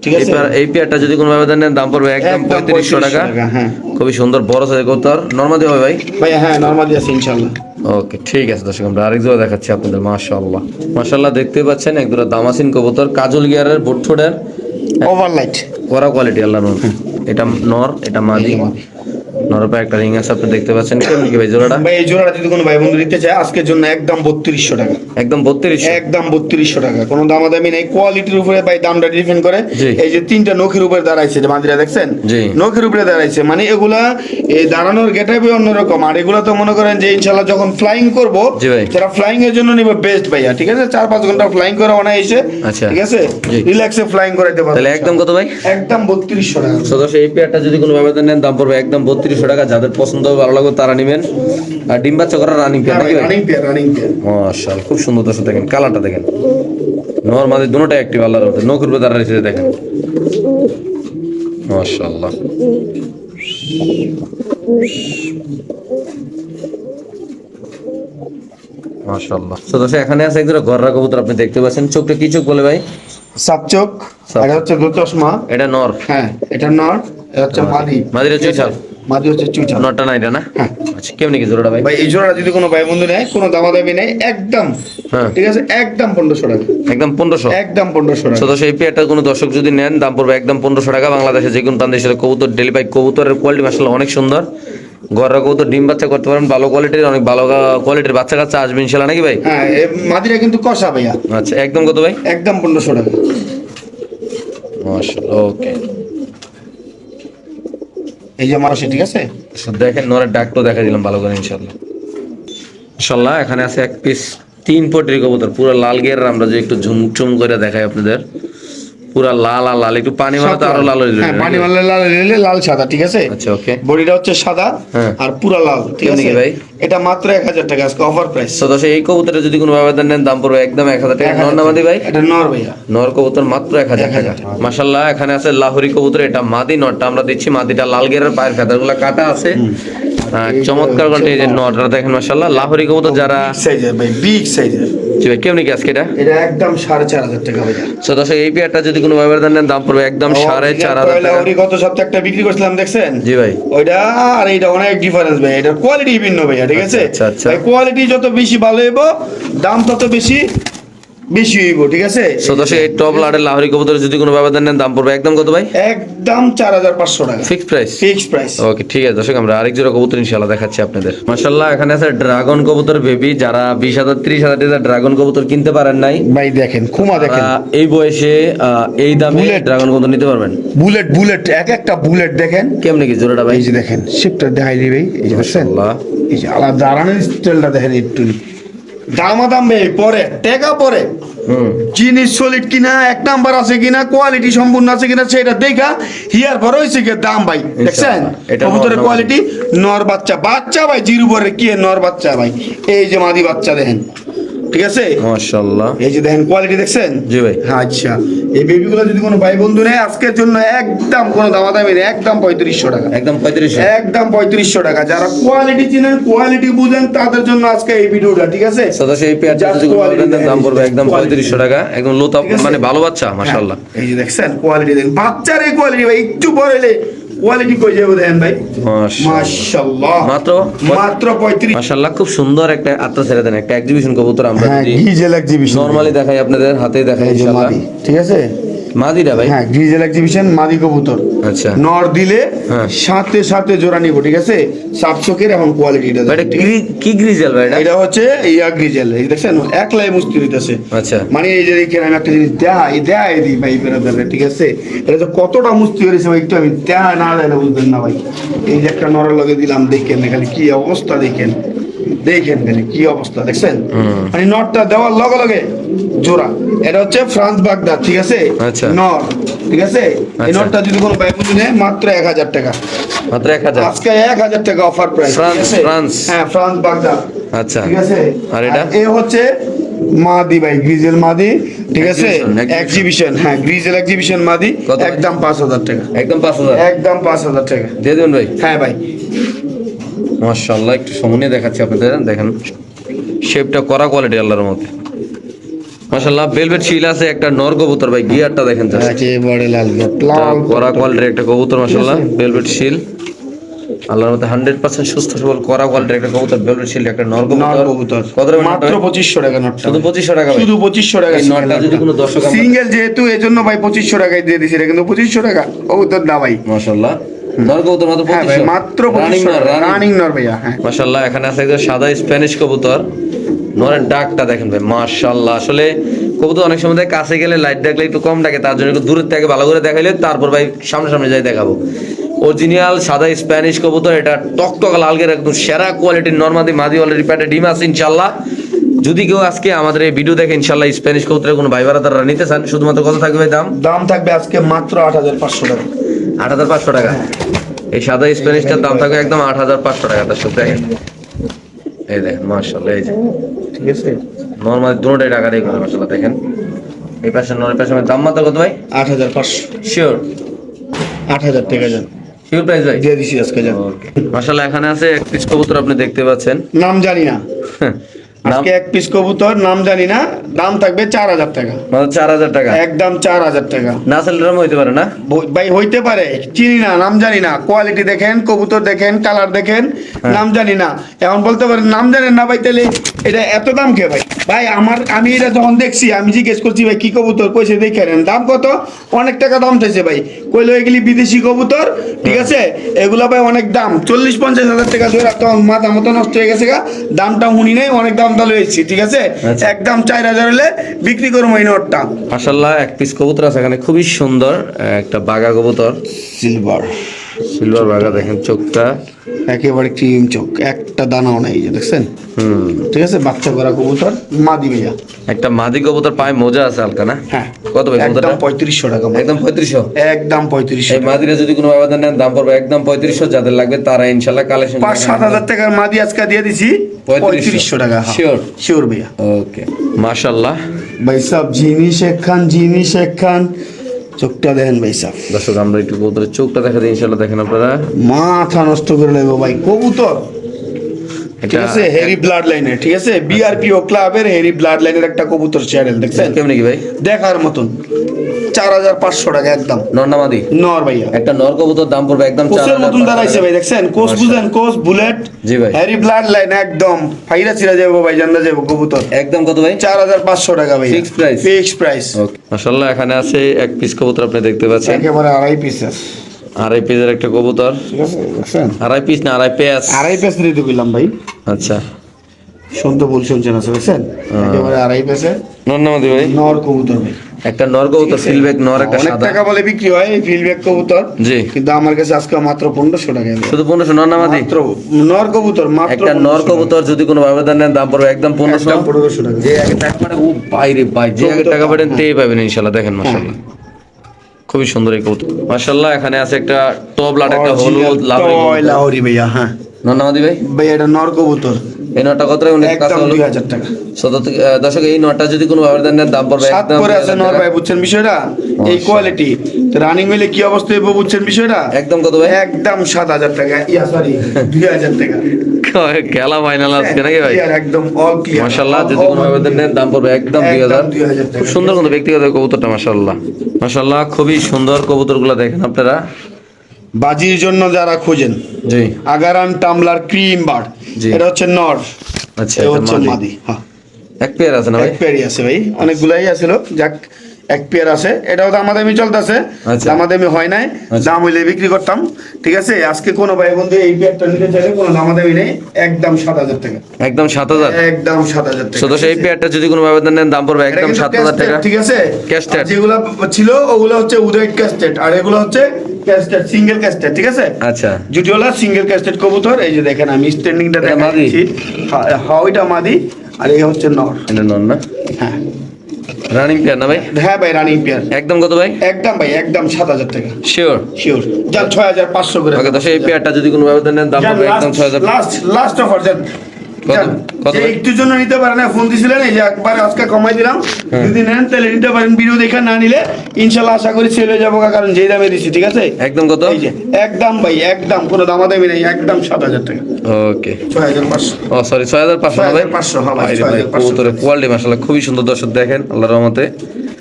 ঠিক আছে। এই পেয়ারটা যদি কোনো ব্যবধান নেন দাম পড়বে একদম 3500 টাকা। হ্যাঁ খুবই সুন্দর বড় সাইজের কবুতর, নরমাদি হবে ভাই? ভাই হ্যাঁ নরমালি আছে ইনশাআল্লাহ। ওকে ঠিক আছে দর্শক, আমরা আরেক জোড়া দেখাচ্ছি আপনাদের। মাশাআল্লাহ মাশাআল্লাহ দেখতে পাচ্ছেন এক দুটো দামাসিন কবুতর, কাজল গিয়ারের বোটঠোডের ওভার লাইট করা কোয়ালিটি আল্লাহ নর। এটা নর, এটা মাদি। নরের পায়ে একটা রিং আছে আপনি দেখতে পাচ্ছেন। কেমন কি ভাই জোড়াটা? ভাই এই জোড়াটা যদি কোনো ভাই বন্ধু নিতে চায়, আজকের জন্য একদম 3200 টাকা। একদম 3200? একদম 3200 টাকা, কোনো দামাদামি নেই। কোয়ালিটির উপরে ভাই দামটা ডিপেন্ড করে। জি। এই যে তিনটা নখের উপরে দাঁড়াইছে, যে মাদিরা দেখছেন, জি। নখের উপরে দাঁড়াইছে, মানে এগুলা এই দাঁড়ানোর গেটআপই অন্যরকম। আর এগুলা তো মনে করেন যে ইনশাআল্লাহ যখন ফ্লাইং করব, জি ভাই। যারা ফ্লাইং এর জন্য নিবে বেস্ট ভাইয়া, ঠিক আছে। 4-5 ঘন্টা ফ্লাইং করা অনায়াসে, আচ্ছা। ঠিক আছে, জি। রিল্যাক্সে ফ্লাইং করাইতে পারবে। তাহলে একদম কত ভাই? একদম 3200 টাকা। সদস্য এই পেয়ারটা যদি কোনো ব্যবধান নেন দাম পড়বে একদম 3200 টাকা। যাদের পছন্দ হবে ভালো লাগবে তারা নেবেন। আর ডিম বাচ্চা করা রানিং পেয়ার নাকি ভাই? Running pair, running pair. মাশাআল্লাহ খুব সুন্দর দর্শক দেখেন কালারটা দেখেন, নরমালি দুটোটাই অ্যাক্টিভ আল্লাহর রহমতে। নখের উপরে দাঁড়া রয়েছে দেখেন মাশাআল্লাহ। মাশাআল্লাহ। সদস্য এখানে আছে একদম গররা কবুতর, আপনি দেখতে পাচ্ছেন। চোখটা কি চোখ বলে ভাই? সাপচোক, সাপ। এটা হচ্ছে দুচশমা। এটা নর? হ্যাঁ এটা নর, এটা হচ্ছে মাদি। মাদির চুইঠাল? মাদি হচ্ছে চুইঠাল। নরটা না এটা না? হ্যাঁ। আচ্ছা কেমনি কি জোড়াটা ভাই? ভাই এই জোড়া যদি কোনো ভাই বন্ধু নেয়, কোনো দামাদামি নেই, একদম হ্যাঁ। ঠিক আছে, একদম 1500 টাকা। একদম 1500? একদম 1500 টাকা। সদস্য এই পেয়ারটা কোনো দর্শক যদি নেন দাম পড়বে একদম 1500 টাকা। বাংলাদেশে যে কোনো প্রান্তে এসে কবুতর ডেলি ভাই কবুতরের কোয়ালিটি মাশাআল্লাহ অনেক সুন্দর। গররা কবুতর ডিম বাচ্চা করতে পারেন, ভালো কোয়ালিটির, অনেক ভালো কোয়ালিটির বাচ্চা কাচ্চা আসবে ইনশাআল্লাহ নাকি ভাই? হ্যাঁ এই মাদিরা কিন্তু কষা ভাইয়া। আচ্ছা একদম কত ভাই? একদম 1500 টাকা। মাশাআল্লাহ ওকে। এই যে মারছে, ঠিক আছে। দেখেন নরের ডাকটো দেখা দিলাম ভালো করে ইনশাআল্লাহ। ইনশাআল্লাহ এখানে আছে এক পিস 3 পটির কবুতর, পুরো লাল গিয়ার। আমরা যে একটু ঝুমঝুম করে দেখাই আপনাদের, পুরা লাল আর লাল, একটু পানি মারাতে আরো লাল হয়ে যাবে। হ্যাঁ পানি মারলে লাল হইলে লাল সাদা, ঠিক আছে। আচ্ছা ওকে। বডিটা হচ্ছে সাদা হ্যাঁ। আর পুরা লাল, ঠিক কেমনি আছে কি ভাই? এটা মাত্র 1000 টাকা আজকে অফার প্রাইস। সদস্য এই কবুতরের যদি কোনো ব্যবধান নেন দাম পড়বে একদম 1000 টাকা। নর না মাদি ভাই? এটা নর ভাইয়া। নর কবুতর মাত্র 1000 টাকা। মাশাআল্লাহ এখানে আছে লাহোরি কবুতর, এটা মাদি। নরটা আমরা দিচ্ছি, মাদিটা লাল গিয়ারের, পায়ের ফেদারগুলো কাটা আছে। চমৎকার কোয়ালিটি। এই যে নরটা দেখেন মাশাআল্লাহ। লাহোরি কবুতর যারা সাইজের ভাই, বিগ সাইজের। জি ভাই কেমনি কি আজকে এটা? এটা একদম 4500 টাকা ভাইয়া। সদস্য এই পেয়ারটা যদি কোনো ব্যবধান নেন দাম পড়বে একদম 4500 টাকা। ওই গত সপ্তাহে একটা বিক্রি করছিলাম দেখছেন? জি ভাই। ওইটা আর এইটা অনেক ডিফারেন্স ভাই, এটার কোয়ালিটি ভিন্ন ভাইয়া, ঠিক আছে। আচ্ছা, আচ্ছা। ভাই কোয়ালিটি যত বেশি ভালো হইব, দাম তত বেশি হইব, ঠিক আছে। সদস্য এই টপ লাডের লাহোরি কবুতর যদি কোনো ব্যবধান নেন দাম পড়বে একদম কত ভাই? একদম 4500 টাকা fixed price? Fix price. Okay ঠিক আছে দর্শক, আমরা আরেক জোড়া কবুতর ইনশাআল্লাহ দেখাচ্ছি আপনাদের। মাশাআল্লাহ এখানে আছে ড্রাগন কবুতর বেবি, যারা 20000 30000 টাকা ড্রাগন কবুতর কিনতে পারেন নাই, ভাই দেখেন খুমা দেখেন, এই বয়সে এই দামে বুলেট। ড্রাগন কবুতর নিতে পারবেন। বুলেট বুলেট এক একটা বুলেট দেখেন। কেমনে কি জোড়াটা ভাই? এই যে দেখেন শিপটা দেখাই দিই, এই যে দেখছেন, মাশাআল্লাহ। এই যে আলাদা দাঁড়ানোর স্টাইলটা দেখেন একটু। দামাদাম ভাই পরে টাকা পরে, জিনিস সলিড কিনা, এক নাম্বার আছে কিনা, কোয়ালিটি সম্পূর্ণ আছে কিনা সেটা দেখা হিয়ার পর হয়েছে কি দাম ভাই। দেখছেন এটা কবুতরের নর- কোয়ালিটি, নর বাচ্চা, বাচ্চা ভাই জিরো পরে কি নর বাচ্চা ভাই। এই যে মাদি বাচ্চা দেখেন, ঠিক আছে মাশাআল্লাহ। এই যে দেখেন কোয়ালিটি দেখছেন জি ভাই। আচ্ছা এই বেবিগুলো যদি কোনো ভাই বন্ধু নেয় আজকের জন্য একদম কোনো দামাদামি নেই, একদম 3500 টাকা, একদম 3500। একদম 3500 টাকা। যারা কোয়ালিটি চিনেন কোয়ালিটি বুঝেন তাদের জন্য আজকে এই ভিডিওটা, ঠিক আছে সদাশে এই পেয়ারটা Just যদি কোনো quality নেন দাম পড়বে একদম quality 3500 টাকা, একদম লোতা ঠিক আছে? মানে ভালো বাচ্চা মাশাআল্লাহ। এই যে দেখছেন কোয়ালিটি দেখেন, বাচ্চার এই কোয়ালিটি ভাই একটু বড় হলে কোয়ালিটি কই যাবে দেখেন ভাই মাশাআল্লাহ। মাত্র মাত্র 35। মাশাআল্লাহ, খুব সুন্দর একটা আত্মা ছেড়ে দেন, একটা এক্সিবিশন কবুতর আমরা হ্যাঁ যদি গ্রিজেল এক্সিবিশন নরমালি দেখাই আপনাদের হাতে দেখাই এই যে ইনশাআল্লাহ। মাদি, ঠিক আছে মাদিরা ভাই। হ্যাঁ গ্রিজেল এক্সিবিশন মাদি কবুতর, আচ্ছা নর দিলে হ্যাঁ। সাথে সাথে জোড়া নিব, ঠিক আছে সাবচকের এখন কোয়ালিটিটা ভাই এটা কি গ্রিজেল ভাই এটা? এটা হচ্ছে ইয়া গ্রিজেল, এই দেখছেন একলাই মুস্তি হইতাছে। আচ্ছা মানে এই যে দেখেন আমি একটা জিনিস দেখাই দিই ভাই বেরাদারে, ঠিক আছে এটা তো কতটা মুস্তি হয়েছে ভাই, একটু আমি দেখা না দেয় বুঝবেন না ভাই। এই যে একটা নরের লগে দিলাম দেখেন এখানে কি অবস্থা, দেখেন দেখেন এখানে কি অবস্থা দেখছেন, মানে নটটা দেওয়ার লগে লগে জোড়া। এটা হচ্ছে ফ্রান্স বাগদা, ঠিক আছে আচ্ছা। নর, ঠিক আছে এই আচ্ছা। নটটা যদি কোনো ভাই বন্ধু নেয় মাত্র 1000 টাকা, মাত্র 1000। আজকে 1000 টাকা অফার প্রাইস। ফ্রান্স। হ্যাঁ ফ্রান্স বাগদা, আচ্ছা ঠিক আছে আর এটা এ হচ্ছে মাদি ভাই, গ্রিজেল মাদি, ঠিক আছে Exhibition, এক্সিবিশন, হ্যাঁ গ্রিজেল এক্সিবিশন মাদি, কত ভাই? একদম 5000 টাকা, একদম 5000 একদম 5000 টাকা দিয়ে দেবেন ভাই। হ্যাঁ ভাই। মাশাআল্লাহ, একটু সামনে দেখাচ্ছি আপনাদের, দেখেন শেপটা করা কোয়ালিটি আল্লাহর মতে মাশাআল্লাহ। ভেলভেট শিল আছে একটা নর কবুতর ভাই, গিয়ারটা দেখেন জাস্ট একেবারে লাল লাল করা কোয়ালিটির একটা কবুতর মাশাআল্লাহ। ভেলভেট শিল আল্লাহর মতে 100% সুস্থ সবল করা কোয়ালিটির একটা কবুতর, ভেলভেট শিল একটা নর নর কবুতর। কবুতর কত টাকা মাত্র 2500 টাকা নটটা, শুধু 2500 টাকা ভাই। শুধু 2500 টাকা। এই নটটা যদি কোনো দর্শক আমরা- সিঙ্গেল যেহেতু এজন্য ভাই 2500 টাকায় দিয়ে দিছি, এটা কিন্তু 2500 টাকা কবুতর না ভাই। মাশাআল্লাহ, নর কবুতর মাত্র হ্যাঁ ভাই 2500 মাত্র রানিং 2500 নর, টাকা রানিং। রানিং নর ভাইয়া। হ্যাঁ মাশাআল্লাহ, এখানে আছে একটা সাদা স্প্যানিশ কবুতর, নরের ডাকটা দেখেন ভাই মাশাআল্লাহ। আসলে কবুতর অনেক সময় কাছে গেলে লাইট দেখলে একটু কম ডাকে, তার জন্য একটু দূরের থেকে ভালো করে দেখাইলে তারপর ভাই সামনে সামনে যাই দেখাবো। অরিজিনাল সাদা স্প্যানিশ কবুতর, এটা টকটক লালগের একদম সেরা কোয়ালিটির নরমাদি মাদি, অলরেডি প্যাটে ডিম আছে ইনশাআল্লাহ। যদি কেউ আজকে আমাদের এই ভিডিও দেখে ইনশাআল্লাহ স্প্যানিশ কবুতরের কোনো ভাই বারাদাররা নিতে চান, শুধুমাত্র কত থাকবে ভাই দাম? দাম থাকবে আজকে মাত্র 8500 টাকা। 8500 টাকা। এই সাদা স্প্যানিশটার দাম থাকবে একদম 8500 টাকা। তার সাথে দেখেন এই দেখেন মাশাআল্লাহ, এই যে ঠিক আছে নরমাল দুটোটাই টাকা দিয়ে করে মাশাআল্লাহ। দেখেন এই পাশে নরের পাশে দাম মাত্র কত ভাই? 8500, শিওর 8000 টাকা যান শিওর প্রাইস ভাই? দিয়ে দিছি আজকে যান। মাশাআল্লাহ, এখানে আছে এক পিস কবুতর আপনি দেখতে পাচ্ছেন। নাম জানি না, নাম আজকে এক পিস কবুতর নাম জানি না, দাম থাকবে 4000 টাকা, মাত্র 4000 টাকা। একদম 4000 টাকা। না সেলরাম হইতে পারে না? ভাই হইতে পারে, চিনি না, নাম জানি না, কোয়ালিটি দেখেন, কবুতর দেখেন, কালার দেখেন, নাম জানি না। এখন বলতে পারেন নাম জানেন না ভাই, তাহলে এটা এত দাম কে ভাই? ভাই আমি এটা যখন দেখছি আমি জিজ্ঞেস করছি ভাই কি কবুতর, কইছে দেখে নেন দাম কত, অনেক টাকা দাম চাইছে ভাই। কইলো এগুলি বিদেশি কবুতর, ঠিক আছে এগুলা ভাই অনেক দাম, 40-50 হাজার টাকা ধরে তখন মাথা মতো নষ্ট হয়ে গেছে গা, দামটা শুনি নাই, অনেক দাম তাহলে হয়েছি, ঠিক আছে আচ্ছা। একদম 4000 হলে বিক্রি করবো এই নোটটা। মাশাআল্লাহ, এক পিস কবুতর আছে এখানে, খুবই সুন্দর একটা বাগা কবুতর, সিলভার সিলভার বাগা, দেখেন চোখটা একেবারে ক্রিম চোখ, একটা দানাও নাই, এই যে দেখছেন, ঠিক আছে বাচ্চা করা কবুতর মাদি ভাইয়া। একটা মাদি কবুতর পায়ে মোজা আছে হালকা না? হ্যাঁ কত ভাই একদম কবুতরটা? 3500 টাকা, একদম 3500। একদম 3500 এই মাদিরা যদি কোনো ব্যবধান নেন দাম পড়বে একদম 3500। যাদের লাগবে তারা ইনশাআল্লাহ কালেকশন 5-7 হাজার টাকার মাদি আজকে দিয়ে দিছি 3500 টাকা। শিওর শিওর ভাইয়া। ওকে মাশাআল্লাহ। ভাই সাহেব জিনিস একখান চোখটা দেখেন ভাই সাহেব, দর্শক আমরা একটু কবুতরের চোখটা দেখা দিই ইনশাআল্লাহ, দেখেন আপনারা মাথা নষ্ট করে নেবো ভাই কবুতর, ঠিক এটা আছে হেরি ব্লাড লাইনের, ঠিক আছে বিআরপিও ক্লাবের হেরি ব্লাড লাইনের একটা কবুতর চ্যানেল দেখছেন, কেমন কি ভাই? দেখার মতন 4500 টাকা একদম নর না মাদি? নর ভাইয়া। একটা নর কবুতর দাম পড়বে একদম কোচের মতন দাঁড়াইছে ভাই, দেখছেন কোচ বুঝেন, কোচ বুলেট, জি ভাই। হ্যারি ব্লাড লাইন একদম ফাইরা ছিড়া যাবো ভাই, জানা যাবো কবুতর একদম কত ভাই? 4500 টাকা ভাই, Fixed price? Fixed price. Okay মাশাআল্লাহ, এখানে আছে এক পিস কবুতর আপনি দেখতে পাচ্ছেন, একেবারে আড়াই পিসের, আড়াই পিসের একটা কবুতর। ঠিক আছে দেখছেন আড়াই পিস না আড়াই পেস? আড়াই পিস দিতে কইলাম ভাই, আচ্ছা শুনতে ভুল শুনছেন আছে দেখছেন, একেবারে আড়াই পিসের নর না মাদি ভাই? নর কবুতর ভাই, একটা নর কবুতর সিলবেক নর, একটা অনেক সাদা। টাকা বলে বিক্রি হয় এই ফিলব্যাক কবুতর, জি কিন্তু আমার কাছে আজকে মাত্র 1500 টাকা, শুধু 1500 নর না মাদি? মাত্র নর কবুতর মাত্র একটা নর 1500 কবুতর যদি কোনো ব্যবধান নেন দাম পড়বে একদম 1500। একদম 1500 টাকা। যে আগে টাকা পাঠাবে ও বাইরে ভাই, যে আগে টাকা পাঠাবেন তেই পাবেন ইনশাআল্লাহ। দেখেন মাশাআল্লাহ খুবই সুন্দর এই কবুতর মাশাআল্লাহ। এখানে আছে একটা টপ লাট, একটা হলুদ লাল লাহোরি ভাইয়া, হ্যাঁ নর না মাদি ভাই? ভাই এটা নর কবুতর এই নটা কত টাকা কাছে একদম হলো 2000 টাকা। দর্শক এই নটা যদি কোনো ব্যবধান নেন দাম পড়বে সাত একদম করে আছে 2000 নর টাকা। ভাই, বুঝছেন বিষয়টা? এই কোয়ালিটি রানিং হইলে কি অবস্থা হইব, বুঝছেন বিষয়টা? একদম কত ভাই? একদম 7000 টাকা, ইয়া সরি 2000 টাকা। খেলা ফাইনাল আজকে নাকি ভাই? Clear, একদম অল ক্লিয়ার। মাশাআল্লাহ, যদি কোনো ব্যবধান নেন দাম পড়বে একদম 2000। 2000 টাকা। খুব সুন্দর কিন্তু ব্যক্তিগত কবুতরটা, মাশাআল্লাহ মাশাআল্লাহ, খুবই সুন্দর কবুতরগুলো দেখেন আপনারা। বাজির জন্য যারা খোঁজেন, জি আগারান টামলার ক্রিম বার্ড, জি। এটা হচ্ছে নর, আচ্ছা, এটা এটা হচ্ছে মাদি। মাদি। হ্যাঁ, এক পেয়ার আছে না ভাই? এক পেয়ারই আছে ভাই, অনেকগুলাই আছিল, যাক এক পেয়ার আছে। এটাও দামাদামি চলতেছে, আচ্ছা। দামাদামি হয় নাই, আচ্ছা। দাম হইলে বিক্রি করতাম, ঠিক আছে? আজকে কোনো ভাই বন্ধু এই পেয়ারটা নিতে চাইলে কোনো দামাদামি নেই, একদম 7000 টাকা, একদম 7000। একদম 7000 টাকা। সদস্য এই পেয়ারটা যদি কোনো ব্যবধান নেন দাম পড়বে এটা একদম কিন্তু 7000 টাকা। casted, ঠিক আছে? Casted। আর যেগুলো ছিল ওগুলো হচ্ছে উদয় ক্যাস্টেড, আর এগুলো হচ্ছে ক্যাস্টেড, সিঙ্গেল ক্যাস্টেড, ঠিক আছে? আচ্ছা, জুটিওলা সিঙ্গেল ক্যাস্টেড কবুতর। এই যে দেখেন আমি স্ট্যান্ডিংটা এটা দেখা মাদি? দিচ্ছি। হ্যাঁ, ওইটা মাদি, আর এই হচ্ছে নর। এটা নন না? হ্যাঁ রানিং পেয়ার না ভাই? হ্যাঁ ভাই, রানিং পেয়ার। একদম কত ভাই? একদম ভাই, একদম 7000 টাকা শিওর? শিওর। যান 6500 করে। ওকে দর্শক, এই পেয়ারটা যদি কোনো ব্যবধান নেন দাম পড়বে একদম 6000। লাস্ট অফার যান। কত? যান। কত যে ভাই? একটুর জন্য নিতে পারেন না, ফোন দিছিলেন, এই যে একবার আজকে কমাই দিলাম। হ্যাঁ। যদি নেন তাহলে নিতে পারেন, ভিডিও দেখে না নিলে ইনশাআল্লাহ আশা করি সেল হয়ে যাবো, কারণ যেই দামে দিছি, ঠিক আছে? একদম কত? এই যে একদম ভাই, একদম কোনো দামাদামি নেই, একদম 7000 টাকা। ওকে। 6500। ও সরি, 6500 না ভাই? 6500, হ্যাঁ ভাই, ভাই, 6500 কবুতরের কোয়ালিটি মাশাআল্লাহ খুবই সুন্দর। দর্শক দেখেন আল্লাহর রহমতে,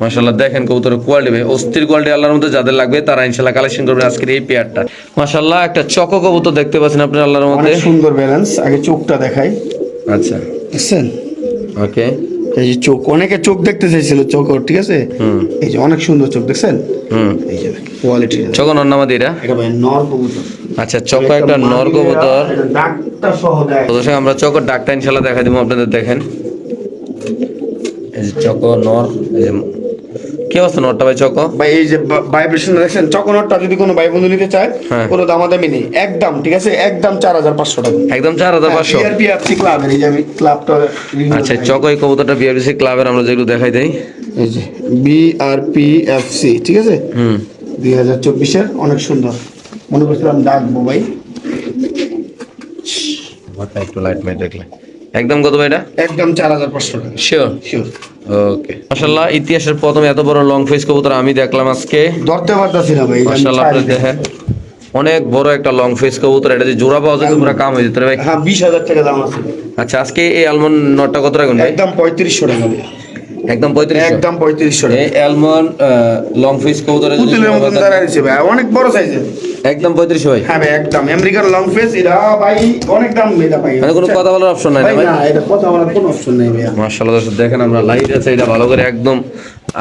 মাশাআল্লাহ দেখেন কবুতরের কোয়ালিটি ভাই, অস্থির কোয়ালিটি। আল্লাহর মধ্যে যাদের লাগবে তারা ইনশাআল্লাহ কালেকশন করবে আজকের এই পেয়ারটা। মাশাআল্লাহ একটা চকো কবুতর দেখতে পাচ্ছেন আপনারা আল্লাহর রহমতে। অনেক সুন্দর ব্যালেন্স। আগে চোখটা দেখাই, আচ্ছা, বুঝছেন? ওকে। এই যে চোখ, অনেকে চোখ দেখতে চাইছিল চোখ, ঠিক আছে? হুম এই যে অনেক সুন্দর চোখ, দেখছেন? হুম। এই যে কোয়ালিটি, চকো নর নামাদি এটা? এটা ভাই নর কবুতর। আচ্ছা, চকো একটা নর কবুতর। এটা ডাকটা সহ দেয়। তো দর্শক আমরা চকোর ডাকটা ইনশাআল্লাহ দেখা দিব আপনাদের, দেখেন এই যে চকো নর। এই যে কি অবস্থা নরটা ভাই চকো? ভাই এই যে ভাইব্রেশন দেখছেন, চকোনটটা যদি কোনো ভাই বন্ধু নিতে চায়, হ্যাঁ। কোনো দামাদামি নেই, একদম, ঠিক আছে? একদম 4500 টাকা। একদম 4500। বিআরপিএফসি ক্লাবের, এই যে আমি ক্লাবটা আচ্ছা, চকো এই কবুতরটা বিআরবিসি ক্লাবের আমরা যেগুলো দেখাই দেই। এই যে বিআরপিএফসি, ঠিক আছে? হুম 2024-এর, অনেক সুন্দর। মনে করছিলাম ডাকবো ভাই। একটু লাইট মাইট দেখলে একদম কত ভাই এটা? একদম 4500 টাকা শিওর? শিওর। ওকে। মাশাআল্লাহ, ইতিহাসের প্রথম এত বড় লং ফেস কবুতর আমি দেখলাম আজকে। ধরতে পারতাছি না ভাই। মাশাআল্লাহ, আপনারা দেখেন অনেক বড় একটা লং ফেস কবুতর। এটা যে জোড়া পাওয়া যেত পুরো কাম হয়ে যেত রে ভাই। হ্যাঁ, 20000 টাকা দাম আছে। আচ্ছা, আজকে এই আলমন্ড নটটা কত রাখুন ভাই? একদম 3500 টাকা ভাই। একদম 3500। একদম 3500 টাকা। এই আলমন্ড লং ফেস কবুতরের যদি পুতুলের মতন কোনো দাঁড়ায় আছে ভাই, অনেক বড় সাইজের। একদম 3500 ভাই। হ্যাঁ ভাই, একদম আমেরিকান লং ফেস, এটা ভাই অনেক দাম এটা ভাই। মানে কোনো কথা বলার অপশন নাই না ভাই ভাই? না, এটা কথা বলার কোনো অপশন নাই ভাই। মাশাআল্লাহ দর্শক দেখেন আমরা লাইট আছে এটা ভালো করে একদম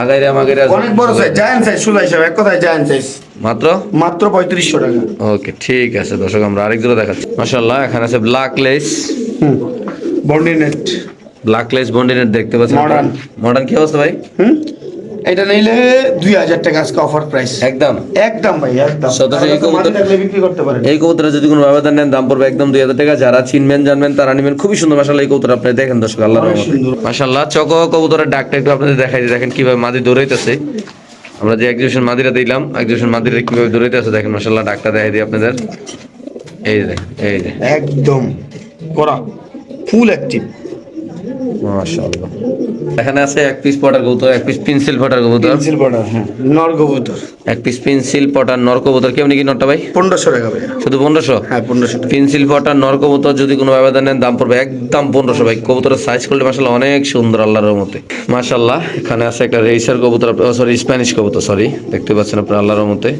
আগাইরে আমাগেরে অনেক বড় সাইজ, জায়ান্ট সাইজ, সুলাই সাহেব এক কথায় জায়ান্ট সাইজ। মাত্র মাত্র 3500 টাকা। ওকে, ঠিক আছে দর্শক আমরা আরেক জোড়া দেখাচ্ছি। মাশাআল্লাহ, এখানে আছে ব্ল্যাক লেস। বন্ডিনেট ব্ল্যাক লেস বন্ডিনেট দেখতে পাচ্ছেন। Modern। মডার্ন কি অবস্থা ভাই? এটা নিলে 2000 টাকা আজকে অফার প্রাইস। একদম একদম ভাই, একদম। সদস্য এই কবুতর- মাঝে থাকলে বিক্রি করতে পারেন। এই কবুতরে যদি কোনো ব্যবধান নেন দাম পড়বে একদম 2000 টাকা। যারা চিনবেন জানবেন তারা নেবেন। খুবই সুন্দর মাশাআল্লাহ এই কবুতর, আপনি দেখেন দর্শক আল্লাহর অনেক রহমতে। সুন্দর। মাশাআল্লাহ, চকো কবুতরের ডাকটা একটু আপনাদের দেখাই দিই। দেখেন কিভাবে মাদি দৌড়াইতেছে। আমরা যে এক্সিবিশন মাদিরা দিলাম, এক্সিবিশন মাদিরা কিভাবে দৌড়াইতেছে দেখেন মাশাআল্লাহ। ডাকটা দেখাই দিই আপনাদের। এই যে দেখেন, এই যে একদম করা, ফুল অ্যাক্টিভ। মাশাআল্লাহ। এখানে আছে এক পিস পটার কবুতর, এক পিস পেন্সিল পটার কবুতর, পেন্সিল বর্ডার, হ্যাঁ, নর কবুতর। এক পিস পেন্সিল পটার নর কবুতর। কেমনি কি নরটা ভাই? 1500 টাকা ভাই। শুধু 1500? হ্যাঁ, 1500 টাকা। পেন্সিল পটার নর কবুতর যদি কোনো ব্যবধান নেন দাম পড়বে একদম 1500 ভাই। কবুতরের সাইজ করলে মাশাআল্লাহ অনেক সুন্দর আল্লাহর রহমতে। মাশাআল্লাহ, এখানে আছে একটা রেসার কবুতর, সরি স্প্যানিশ কবুতর, সরি দেখতে পাচ্ছেন আপনারা আল্লাহর রহমতে।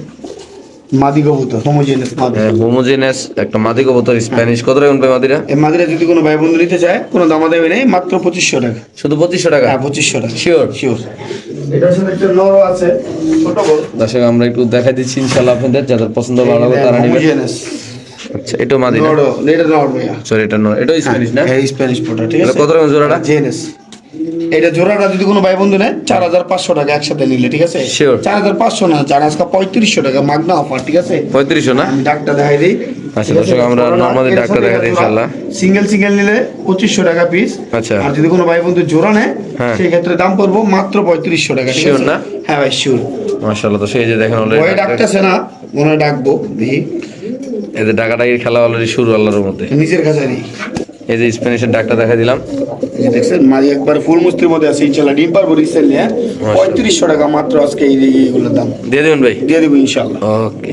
মাদি কবুতর, হোমোজেনাস মাদি। হোমোজেনাস একটা মাদি কবুতর স্প্যানিশ। কত রাখুন ভাই মাদিরা? এই মাদিরা যদি কোনো ভাই বন্ধু নিতে চায়, কোনো দামাদামি নেই, মাত্র 2500 টাকা। শুধু 2500 টাকা? হ্যাঁ, 2500 টাকা শিওর? শিওর। এটার সাথে একটা নরও আছে, ছোট বড়। দর্শক আমরা একটু দেখাই দিচ্ছি ইনশাআল্লাহ আপনাদের, যাদের পছন্দ ভালো লাগবে তারা নেবেন। হোমোজেনাস আচ্ছা, এটাও মাদি না? নর, এটা নর ভাইয়া। সরি, এটা নর, এটাও স্প্যানিশ না? হ্যাঁ, স্প্যানিশ পোটা, ঠিক তাহলে আছে। কত রাখুন জোড়াটা? জেনেস। এটা জোড়াটা যদি কোনো ভাই বন্ধু নেয় 4500 টাকা একসাথে নিলে, ঠিক আছে? Sure। 4500 না, যার আজকে 3500 টাকা মাগনা অফার, ঠিক আছে? 3500 না? আমি ডাকটা দেখাই দিই। আচ্ছা দর্শক আমরা নরমালি ডাকটা দেখাই দিই ইনশাআল্লাহ। সিঙ্গেল সিঙ্গেল নিলে 2500 টাকা পিস। আচ্ছা। আর যদি কোনো ভাই বন্ধু জোড়া নেয়, হ্যাঁ। সেই ক্ষেত্রে দাম পড়বো মাত্র 3500 টাকা, ঠিক Sure আছে? না? হ্যাঁ ভাই, শিওর। মাশাআল্লাহ, তো সেই যে দেখেন ভয়ে অলরেডি ডাকতেছে না, মনে হয় ডাকবো, দেখি এদের ডাকাডাকির খেলা অলরেডি শুরু আল্লাহর মধ্যে। নিজের কাছে নেই। এই যে স্প্যানিশের ডাকটা দেখা দিলাম। এই যে দেখছেন মাঝে একবার ফুল মুস্তির মধ্যে আছে ইনশাআল্লাহ, ডিম পারবো রিসেল নিয়ে 3500 টাকা মাত্র আজকে এইগুলোর দাম দিয়ে দেবেন ভাই? দিয়ে দেবো ইনশাআল্লাহ। ওকে,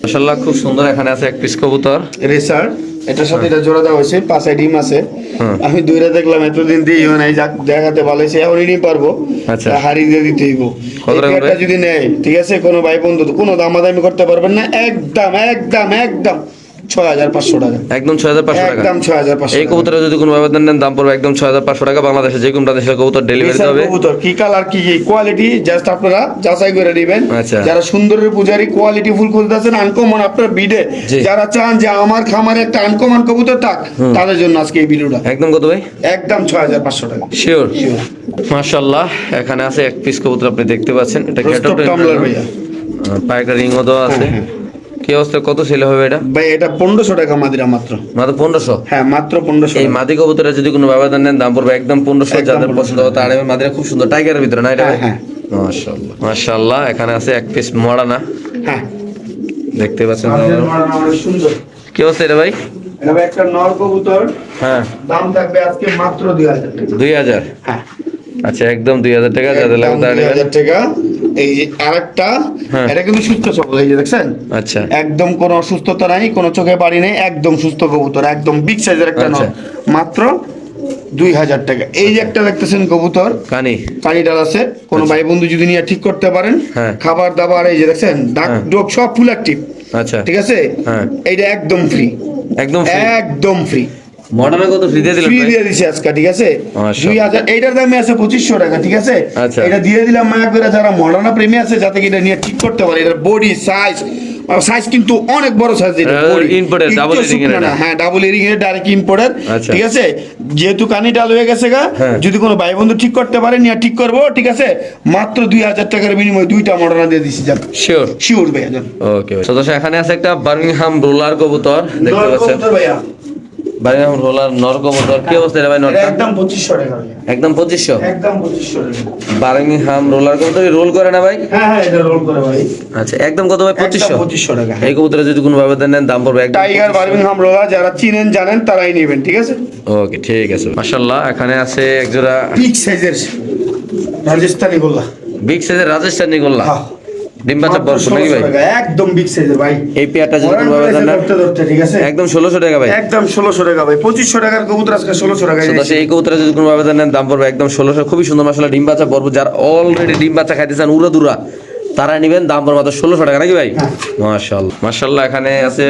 মাশাআল্লাহ খুব সুন্দর। এখানে আছে এক পিস কবুতর রেসার, এটার সাথে এটা জোড়া দেওয়া হয়েছে, 5 ডিম আছে। আমি দুইটা দেখলাম এতদিন দিই নাই, যাক দেখাতে ভালো হয়েছে, এখনই ডিম পারবো। আচ্ছা। হাড়ি দিয়ে দিতে হইব। কত টাকা এটা যদি নেয় ঠিক আছে, কোনো ভাই বন্ধু তো কোনো দামাদামি করতে পারবেন না, একদম একদম একদম 6500 টাকা, একদম 6500 টাকা। একদম 6500 এই কবুতরে যদি কোনো ভাবে নেন দাম পড়বে একদম 6500 টাকা। বাংলাদেশে যে কোনো দেশের কবুতর ডেলিভারি রেসার হবে। কবুতর কি কালার কি কোয়ালিটি জাস্ট আপনারা যাচাই করে নেবেন। আচ্ছা। যারা সুন্দরের পূজারি কোয়ালিটি ফুল খুঁজতেছেন আনকমন আপনার বিডে, জি। যারা চান যে আমার খামারে একটা আনকমন কবুতর থাক, তাদের জন্য আজকে এই ভিডিওটা একদম কত ভাই? একদম 6500 টাকা। শিওর। মাশাআল্লাহ এখানে আছে এক পিস কবুতর, আপনি দেখতে পাচ্ছেন। এটা রোস্টক টামলার ভাইয়া, পায়কা রিংও দেওয়া আছে। কি অবস্থা, কত সেল হবে এটা? ভাই এটা 1500 টাকা মাদিরা মাত্র। মাত্র 1500? হ্যাঁ মাত্র 1500 এই টাকা। মাদি কবুতরে যদি কোনো ব্যবধান নেন দাম পড়বে একদম 1500। একদম যাদের 1500 পছন্দ হবে তারা নেবেন। মাদিরা খুব সুন্দর, টাইগারের ভিতরে না এটা? হ্যাঁ, হ্যাঁ। মাশাআল্লাহ মাশাআল্লাহ। এখানে আছে এক পিস মরানা, হ্যাঁ দেখতে পাচ্ছেন। মাদিরার মারানো অনেক সুন্দর। কি অবস্থা এটা ভাই? এটা ভাই একটা নর কবুতর, হ্যাঁ দাম থাকবে আজকে মাত্র 2000 টাকা। 2000? হ্যাঁ আচ্ছা একদম 2000 টাকা। যাদের লাগবে তারা নেবেন। 2000 টাকা। এই যে আরেকটা, হ্যাঁ। এটা কিন্তু সুস্থ সবল, এই যে দেখছেন আচ্ছা একদম কোনো অসুস্থতা নাই, কোনো চোখে পানি নেই, একদম সুস্থ কবুতর, একদম বিগ সাইজের একটা নর, আচ্ছা। মাত্র 2000 টাকা। এই যে একটা দেখতেছেন কবুতর কানি। কানিডাল আছে, কোনো ভাই বন্ধু যদি নিয়ে ঠিক করতে পারেন, হ্যাঁ। খাবার দাবার এই যে দেখছেন ডাক হ্যাঁ। ডোক সব ফুল অ্যাক্টিভ, আচ্ছা ঠিক আছে। হ্যাঁ। এইটা একদম ফ্রি, একদম free? একদম ফ্রি, মডার্নে কত ফ্রি দিয়ে দিলেন ফ্রি ভাই? দিয়ে দিছি আজকে, ঠিক আছে। মাশাআল্লাহ। 2000, এইটার দামে আছে 2500 টাকা, ঠিক আছে। আচ্ছা। এটা দিয়ে দিলাম মায়া করে যারা মডার্না প্রেমী আছে, যাতে কি এটা নিয়ে ঠিক করতে পারে। এটার বডি সাইজ কিন্তু অনেক বড় সাইজ, এটা বডি imported, double earring এর এটা? হ্যাঁ ডাবল এরিং এর ডাইরেক্ট ইম্পোর্টার, আচ্ছা। ঠিক আছে। যেহেতু কানি ডাল হয়ে গেছে গা, হ্যাঁ। যদি কোনো ভাই বন্ধু ঠিক করতে পারে নিয়ে ঠিক করবো, ঠিক আছে। মাত্র 2000 টাকার বিনিময়ে দুইটা মডার্না দিয়ে দিছি, যান শিওর। শিওর ভাইয়া যান। ওকে ভাই। তো দর্শক এখানে আছে একটা বার্মিংহাম রোলার কবুতর, দেখতে নর পাচ্ছেন। কবুতর ভাইয়া, বার্মিংহাম রোলার নর কবুতর। কি অবস্থা রে ভাই এটা নরটা? একদম 2500 টাকা ভাইয়া, একদম 2500? একদম 2500 টাকা। বার্মিংহাম রোলার কবুতর রোল করে না ভাই? হ্যাঁ হ্যাঁ এটা রোল করে ভাই, আচ্ছা একদম কত ভাই? 2500? একদম 2500 টাকা। এই কবুতরে যদি কোনো ভাবে নেন দাম পড়বে একদম টাইগার বার্মিংহাম রোলার যারা চিনেন জানেন তারাই নেবেন, ঠিক আছে। ওকে ঠিক আছে। মাশাআল্লাহ এখানে আছে এক জোড়া বিগ সাইজের রাজস্থানি গোল্লা, বিগ সাইজের রাজস্থানি গোল্লা, হ্যাঁ। ডিম বাচ্চা মাত্র ভরপুর নাকি 1600 ভাই? টাকা, একদম বিগ সাইজের ভাই। এই পেয়ারটা যদি কোনো ভাবে নেন ধরতে ধরতে, ঠিক আছে, একদম 1600 টাকা ভাই। একদম 1600 টাকা ভাই। 2500 টাকার কবুতর আজকে 1600 টাকা। তো দর্শক এই কবুতরে যদি কোনো ভাবে নেন দাম পড়বে একদম 1600। খুবই সুন্দর মাশাআল্লাহ, ডিম বাচ্চা ভরপুর। যারা অলরেডি ডিম বাচ্চা খাইতেছেন উড়া দুরা, তারা নেবেন, দাম পড়বে মাত্র 1600 টাকা নাকি ভাই? মাশাআল্লাহ মাশাআল্লাহ। এখানে আছে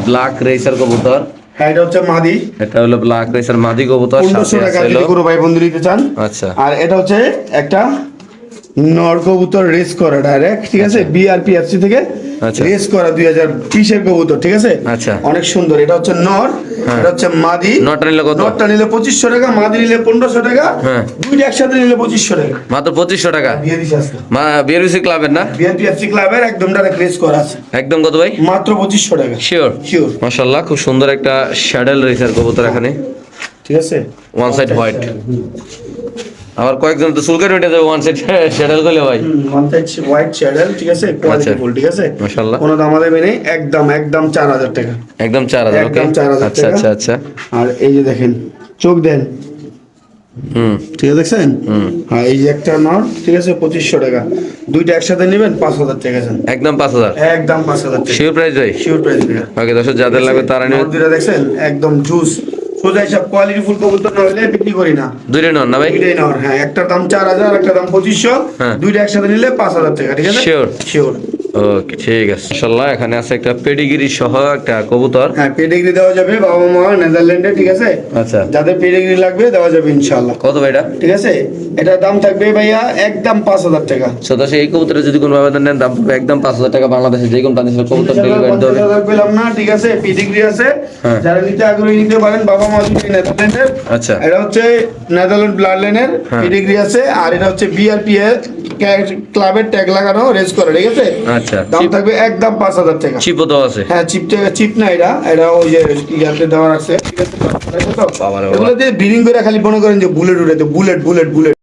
ব্ল্যাক রেসার কবুতর, হ্যাঁ এটা হচ্ছে মাদি, এটা হলো ব্ল্যাক রেসার মাদি কবুতর। 1500 টাকা যদি কোনো ভাই বন্ধু নিতে চান। আচ্ছা আর এটা হচ্ছে একটা নর কবুতর রেস করা ডাইরেক্ট, ঠিক আছে, বিআরপিএফসি থেকে আচ্ছা। রেস করা 2020 এর কবুতর, ঠিক আছে। আচ্ছা। অনেক সুন্দর। এটা হচ্ছে নর, হ্যাঁ। এটা হচ্ছে মাদি। নরটা নিলে কত? নরটা নিলে 2500 টাকা, মাদি নিলে 1500 টাকা, হ্যাঁ। দুইটা একসাথে নিলে 2500 টাকা মাত্র 2500 টাকা। দিয়ে দিছি আজকে। বিআরবিসি ক্লাবের না? বিআরপিএফসি ক্লাবের একদম ডাইরেক্ট রেস করা আছে, একদম কত ভাই? মাত্র 2500 টাকা। শিওর শিওর, মাশাআল্লাহ। খুব সুন্দর একটা শ্যাডেল রেসার কবুতর এখানে, ঠিক আছে। One side white. আবার কয়েকজন তো চুলকানি উঠে যাবে ওয়ান সাইড শ্যাডেল করলে ভাই। ওয়ান সাইড হোয়াইট চ্যানেল, ঠিক আছে, কোয়ালিটি ফুল, ঠিক আছে। মাশাআল্লাহ। কোনো দামাদামি নেই, একদম একদম 4000 টাকা, একদম 4000। ওকে একদম 4000 আচ্ছা টাকা। আচ্ছা আচ্ছা। আর এই যে দেখেন চোখ দেন, ঠিক আছে, দেখছেন। হুম। হ্যাঁ এই যে একটা নট, ঠিক আছে, 2500 টাকা। দুইটা একসাথে নেবেন 5000 টাকা যান, একদম 5000? একদম 5000 টাকা শিওর প্রাইস ভাই? শিওর প্রাইস ভাইয়া। ওকে দর্শক যাদের লাগবে তারা নট নেবেন। দুইটা দেখছেন একদম জুস, সোজা হিসাব, কোয়ালিটি ফুল কবুতর না হলে বিক্রি করি না। দুইটা নন না ভাই? দুইটাই নেওয়ার, হ্যাঁ, একটার দাম 4000, একটা দাম 2500, হ্যাঁ। দুইটা একসাথে নিলে 5000 টাকা, ঠিক আছে। Sure. শিওর। ওকে ঠিক আছে। মাশাআল্লাহ এখানে আছে একটা পেডিগিরি সহ একটা কবুতর। হ্যাঁ পেডিগ্রি দেওয়া যাবে, বাবা মা নেদারল্যান্ডে, ঠিক আছে। আচ্ছা যাদের পেডিগ্রি লাগবে দেওয়া যাবে ইনশাআল্লাহ। কত ভাই এটা? ঠিক আছে, এটার দাম থাকবে ভাইয়া একদম 5000 টাকা। তো দর্শক এই কবুতরে যদি কোনো ভাবে নেন দাম পড়বে একদম 5000 টাকা। বাংলাদেশে যে কোনো প্রান্তে কবুতর ডেলিভারি দেবে। 50,000 পেলাম না, ঠিক আছে, পেডিগ্রি আছে। হ্যাঁ। যারা নিতে আগ্রহী নিতে পারেন, বাবা মা যদি নেদারল্যান্ডের। আচ্ছা এটা হচ্ছে নেদারল্যান্ড ব্লাড লাইনের হ্যাঁ। পেডিগ্রি আছে, আর এটা হচ্ছে বিআরপিএস ক্লাবের ট্যাগ লাগানো রেস করে, ঠিক আছে। আচ্ছা। দাম থাকবে একদম 5000 টাকা। চিপও তো আছে? হ্যাঁ চিপ না, এটা ওই যে ইয়াতে দেওয়া আছে, ঠিক আছে। বাবারে বাবা। এগুলো দিয়ে ব্রিডিং করে খালি মনে করেন যে বুলেট উড়ে, বুলেট বুলেট বুলেট